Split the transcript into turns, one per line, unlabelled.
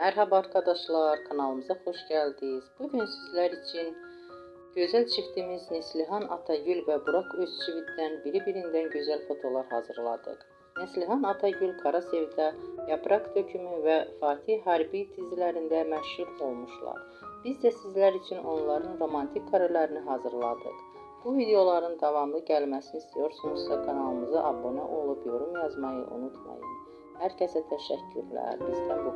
Merhaba arkadaşlar, kanalımıza hoş geldiniz. Bugün sizler için güzel çiftimiz Neslihan Atagül ve Burak Özçivit'ten birbirinden güzel fotolar hazırladık. Neslihan Atagül Karasevda, Yaprak Dökümü ve Fatih Harbi dizilerinde meşhur olmuşlar. Biz de sizler için onların romantik karelerini hazırladık. Bu videoların devamlı gelmesini istiyorsunuzsa kanalımıza abone olup yorum yazmayı unutmayın. Herkese teşekkürler. Bizden